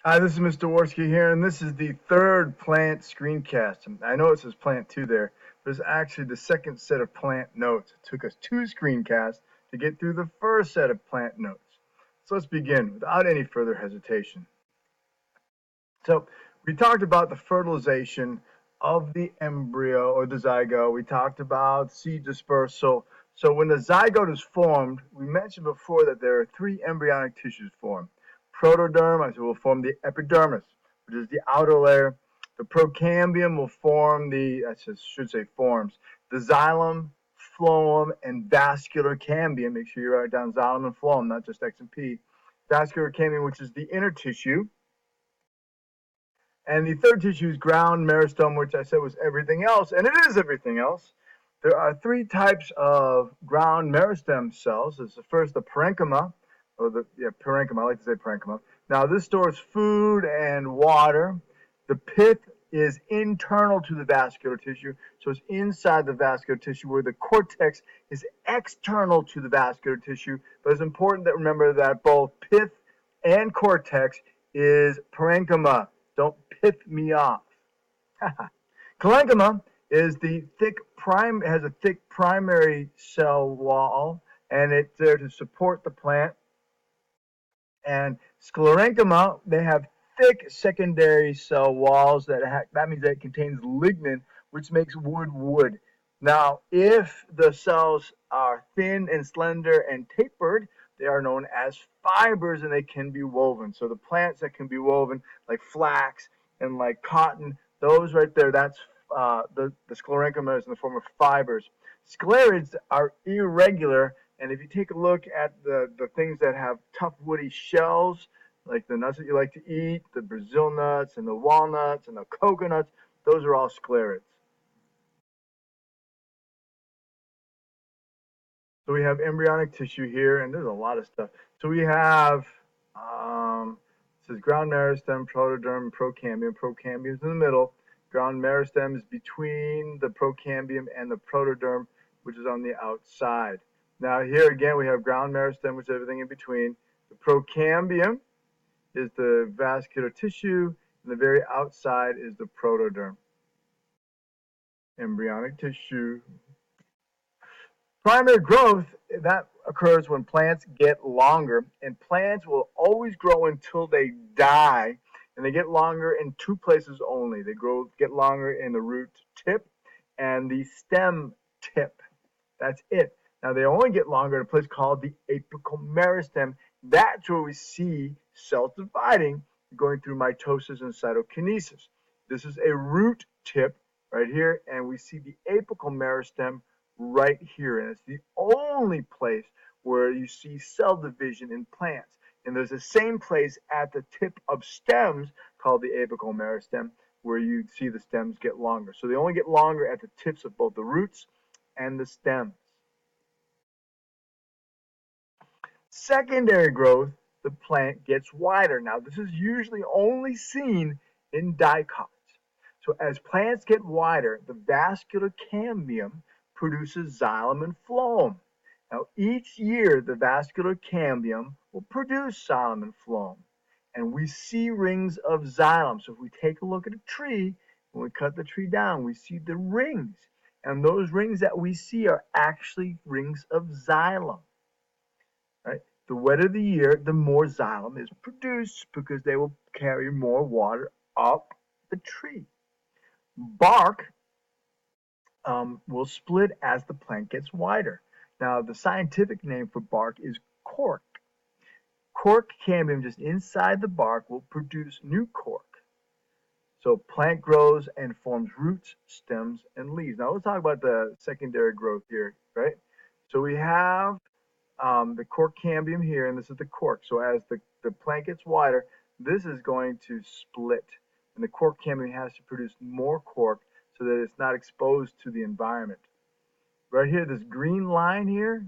Hi, this is Mr. Worski here, and this is the third plant screencast. And I know it says plant 2 there, but it's actually the second set of plant notes. It took us 2 screencasts to get through the first set of plant notes. So let's begin without any further hesitation. So we talked about the fertilization of the embryo or the zygote. We talked about seed dispersal. So when the zygote is formed, we mentioned before that there are 3 embryonic tissues formed. Protoderm, I said, will form the epidermis, which is the outer layer. The procambium will form forms the xylem, phloem, and vascular cambium. Make sure you write down xylem and phloem, not just X and P. Vascular cambium, which is the inner tissue. And the third tissue is ground meristome, which I said was everything else, and it is everything else. There are 3 types of ground meristem cells. There's the first, the parenchyma, parenchyma. I like to say parenchyma. Now, this stores food and water. The pith is internal to the vascular tissue, so it's inside the vascular tissue, where the cortex is external to the vascular tissue. But it's important to remember that both pith and cortex is parenchyma. Don't pith me off. Parenchyma is the has a thick primary cell wall, and it's there to support the plant. And sclerenchyma, they have thick secondary cell walls that means that it contains lignin, which makes wood. Now, if the cells are thin and slender and tapered, they are known as fibers, and they can be woven. So the plants that can be woven, like flax and like cotton, those right there, that's the sclerenchyma is in the form of fibers. Sclerids are irregular, and if you take a look at the things that have tough woody shells, like the nuts that you like to eat, the Brazil nuts and the walnuts and the coconuts, those are all sclerids. So we have embryonic tissue here, and there's a lot of stuff. So we have, it says ground meristem, protoderm, procambium. Procambium is in the middle. Ground meristem is between the procambium and the protoderm, which is on the outside. Now here again, we have ground meristem, which is everything in between. The procambium is the vascular tissue, and the very outside is the protoderm. Embryonic tissue. Primary growth, that occurs when plants get longer, and plants will always grow until they die, and they get longer in 2 places only. They get longer in the root tip and the stem tip. That's it. Now they only get longer in a place called the apical meristem. That's where we see cells dividing, going through mitosis and cytokinesis. This is a root tip right here, and we see the apical meristem right here, and it's the only place where you see cell division in plants. And there's the same place at the tip of stems called the apical meristem, where you see the stems get longer. So they only get longer at the tips of both the roots and the stems. Secondary growth, the plant gets wider. Now, this is usually only seen in dicots. So as plants get wider, the vascular cambium produces xylem and phloem. Now, each year, the vascular cambium will produce xylem and phloem, and we see rings of xylem. So if we take a look at a tree, when we cut the tree down, we see the rings, and those rings that we see are actually rings of xylem. Right? The wetter the year, the more xylem is produced because they will carry more water up the tree. Bark will split as the plant gets wider. Now, the scientific name for bark is cork. Cork cambium just inside the bark will produce new cork. So plant grows and forms roots, stems, and leaves. Now let's talk about the secondary growth here, right? So we have the cork cambium here, and this is the cork. So as the plant gets wider, this is going to split, and the cork cambium has to produce more cork so that it's not exposed to the environment. Right here, this green line here,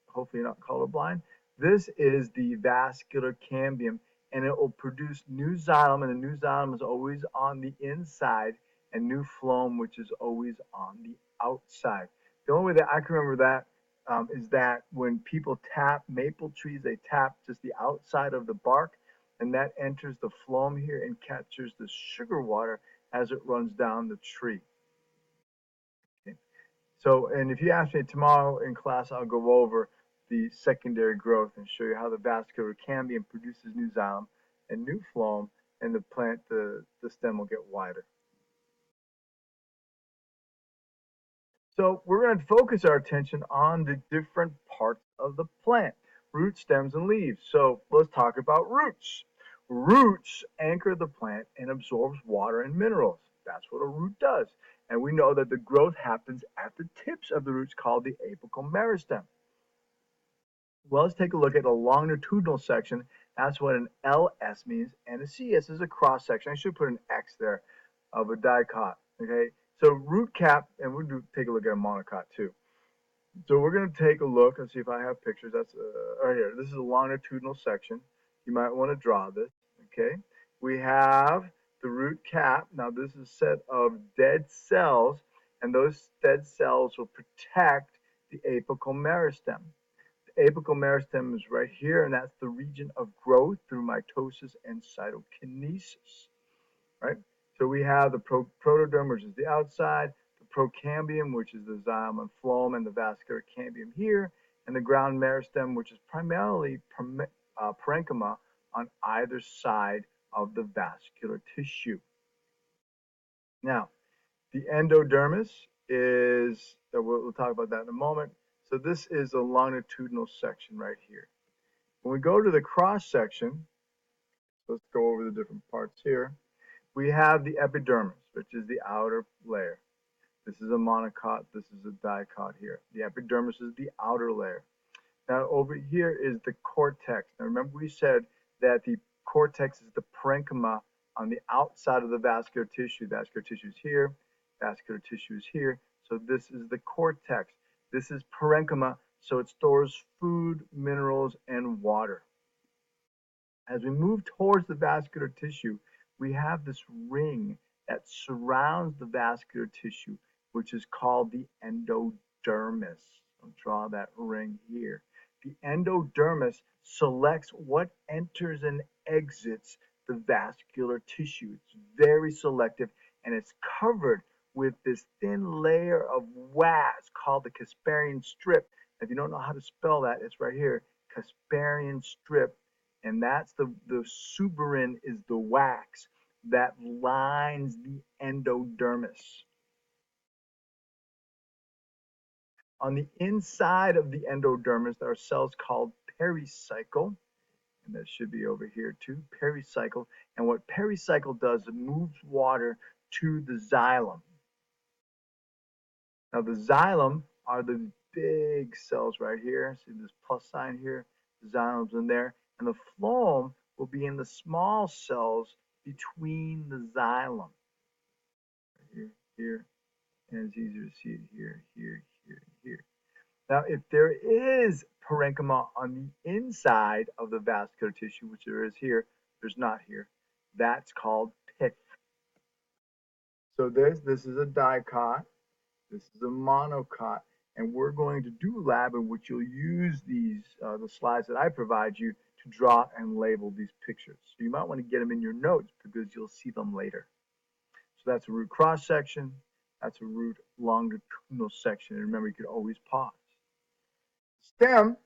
hopefully you're not colorblind, this is the vascular cambium, and it will produce new xylem, and the new xylem is always on the inside, and new phloem, which is always on the outside. The only way that I can remember that is that when people tap maple trees, they tap just the outside of the bark, and that enters the phloem here and captures the sugar water as it runs down the tree. Okay. So, and if you ask me tomorrow in class, I'll go over the secondary growth and show you how the vascular cambium produces new xylem and new phloem, and the plant, the stem will get wider. So we're going to focus our attention on the different parts of the plant, roots, stems, and leaves. So let's talk about roots. Roots anchor the plant and absorbs water and minerals. That's what a root does. And we know that the growth happens at the tips of the roots called the apical meristem. Well, let's take a look at a longitudinal section. That's what an LS means, and a CS is a cross section. I should put an X there of a dicot. Okay, so root cap, and we'll take a look at a monocot too. So we're going to take a look and see if I have pictures. That's right here. This is a longitudinal section. You might want to draw this. Okay, we have the root cap. Now this is a set of dead cells, and those dead cells will protect the apical meristem. Apical meristem is right here, and that's the region of growth through mitosis and cytokinesis, right? So we have the protoderm, which is the outside, the procambium, which is the xylem and phloem, and the vascular cambium here, and the ground meristem, which is primarily parenchyma on either side of the vascular tissue. Now, the endodermis is, we'll talk about that in a moment. So this is a longitudinal section right here. When we go to the cross section, let's go over the different parts here. We have the epidermis, which is the outer layer. This is a monocot, this is a dicot here. The epidermis is the outer layer. Now over here is the cortex. Now remember we said that the cortex is the parenchyma on the outside of the vascular tissue. Vascular tissue is here, vascular tissue is here. So this is the cortex. This is parenchyma, so it stores food, minerals, and water. As we move towards the vascular tissue, we have this ring that surrounds the vascular tissue, which is called the endodermis. I'll draw that ring here. The endodermis selects what enters and exits the vascular tissue. It's very selective, and it's covered with this thin layer of wax called the Casparian strip. If you don't know how to spell that, it's right here, Casparian strip. And that's the suberin is the wax that lines the endodermis. On the inside of the endodermis, there are cells called pericycle, and that should be over here too, pericycle. And what pericycle does, it moves water to the xylem. Now the xylem are the big cells right here. See this plus sign here? The xylem's in there. And the phloem will be in the small cells between the xylem. Here, here, and it's easier to see it here, here, here, here. Now, if there is parenchyma on the inside of the vascular tissue, which there is here, there's not here, that's called pith. So this is a dicot. This is a monocot, and we're going to do a lab in which you'll use these, the slides that I provide you to draw and label these pictures. So you might want to get them in your notes because you'll see them later. So that's a root cross section. That's a root longitudinal section. And remember, you could always pause. Stem,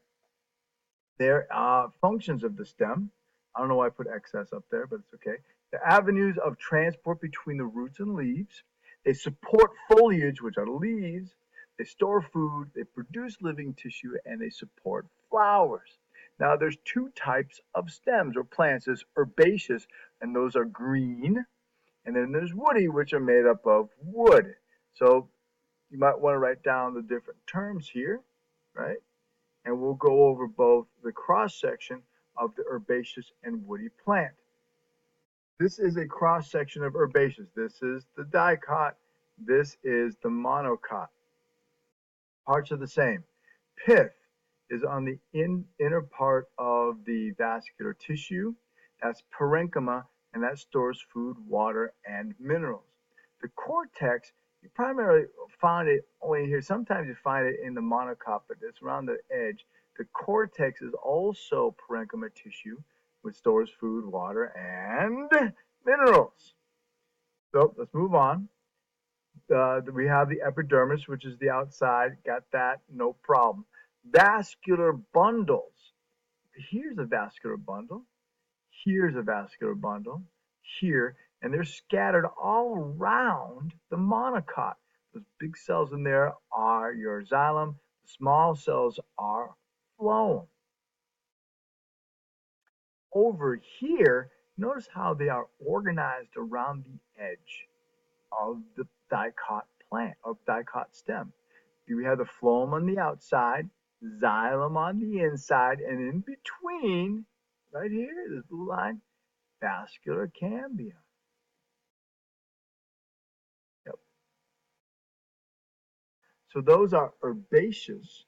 there are functions of the stem. I don't know why I put excess up there, but it's okay. The avenues of transport between the roots and leaves. They support foliage, which are the leaves. They store food, they produce living tissue, and they support flowers. Now, there's two types of stems or plants. There's herbaceous, and those are green. And then there's woody, which are made up of wood. So you might want to write down the different terms here, right? And we'll go over both the cross-section of the herbaceous and woody plant. This is a cross-section of herbaceous. This is the dicot. This is the monocot. Parts are the same. Pith is on the inner part of the vascular tissue. That's parenchyma, and that stores food, water, and minerals. The cortex, you primarily find it only here. Sometimes you find it in the monocot, but it's around the edge. The cortex is also parenchyma tissue, which stores food, water, and minerals. So let's move on. We have the epidermis, which is the outside. Got that? No problem. Vascular bundles. Here's a vascular bundle. Here's a vascular bundle. Here. And they're scattered all around the monocot. Those big cells in there are your xylem. The small cells are phloem. Over here, notice how they are organized around the edge of the dicot plant, of dicot stem. We have the phloem on the outside, xylem on the inside, and in between, right here, this blue line, vascular cambia. Yep. So those are herbaceous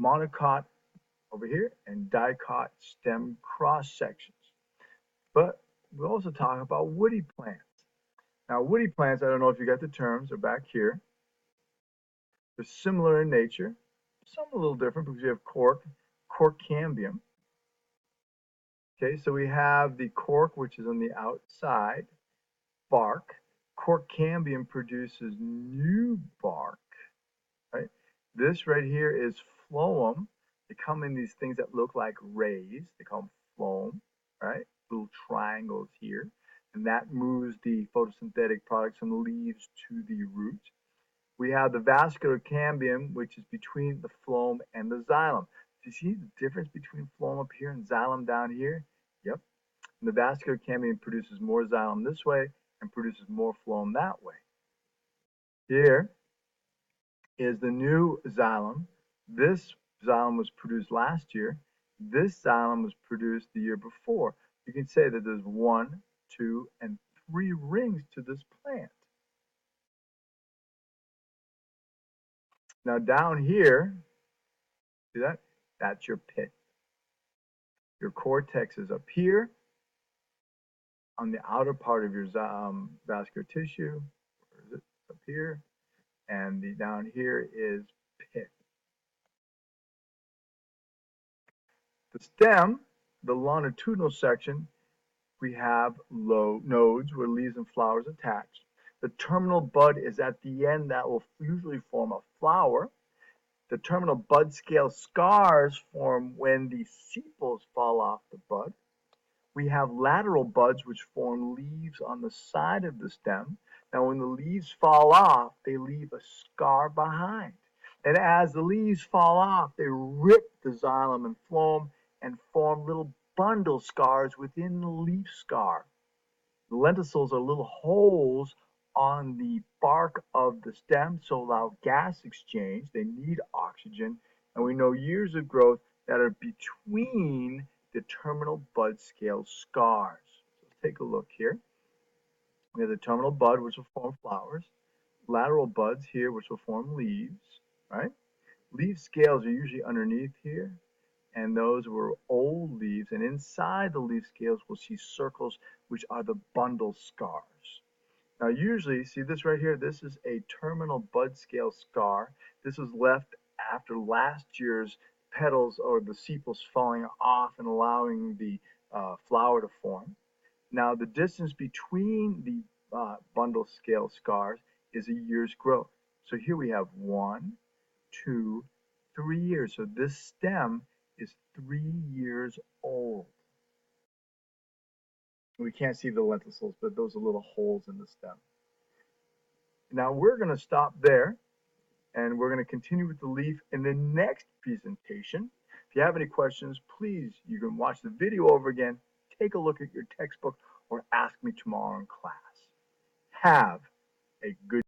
monocot over here and dicot stem cross sections. But we also talk about woody plants. Now, woody plants, I don't know if you got the terms, are back here. They're similar in nature, some a little different because you have cork cambium. Okay, so we have the cork, which is on the outside, bark. Cork cambium produces new bark, right? This right here is phloem. They come in these things that look like rays. They call them phloem, right? Little triangles here. And that moves the photosynthetic products from the leaves to the root. We have the vascular cambium, which is between the phloem and the xylem. Do you see the difference between phloem up here and xylem down here? Yep. And the vascular cambium produces more xylem this way and produces more phloem that way. Here is the new xylem. This xylem was produced last year. This xylem was produced the year before. You can say that there's 1, 2, and 3 rings to this plant. Now down here, see that? That's your pit. Your cortex is up here on the outer part of your vascular tissue. Where is it? Up here. And the down here is pit. The stem, the longitudinal section, we have low nodes where leaves and flowers attach. The terminal bud is at the end that will usually form a flower. The terminal bud scale scars form when the sepals fall off the bud. We have lateral buds which form leaves on the side of the stem. Now when the leaves fall off, they leave a scar behind. And as the leaves fall off, they rip the xylem and phloem and form little bundle scars within the leaf scar. The lenticels are little holes on the bark of the stem to allow gas exchange. They need oxygen. And we know years of growth that are between the terminal bud scale scars. So let's take a look here. We have the terminal bud, which will form flowers. Lateral buds here, which will form leaves, right? Leaf scales are usually underneath here, and those were old leaves. And inside the leaf scales, we'll see circles, which are the bundle scars. Now, usually, see this right here? This is a terminal bud scale scar. This was left after last year's petals or the sepals falling off and allowing the flower to form. Now, the distance between the bundle scale scars is a year's growth. So here we have 1, 2, 3 years. So this stem is 3 years old. We can't see the lenticels, but those are little holes in the stem. Now we're going to stop there, and we're going to continue with the leaf in the next presentation. If you have any questions, please, you can watch the video over again, take a look at your textbook, or ask me tomorrow in class. Have a good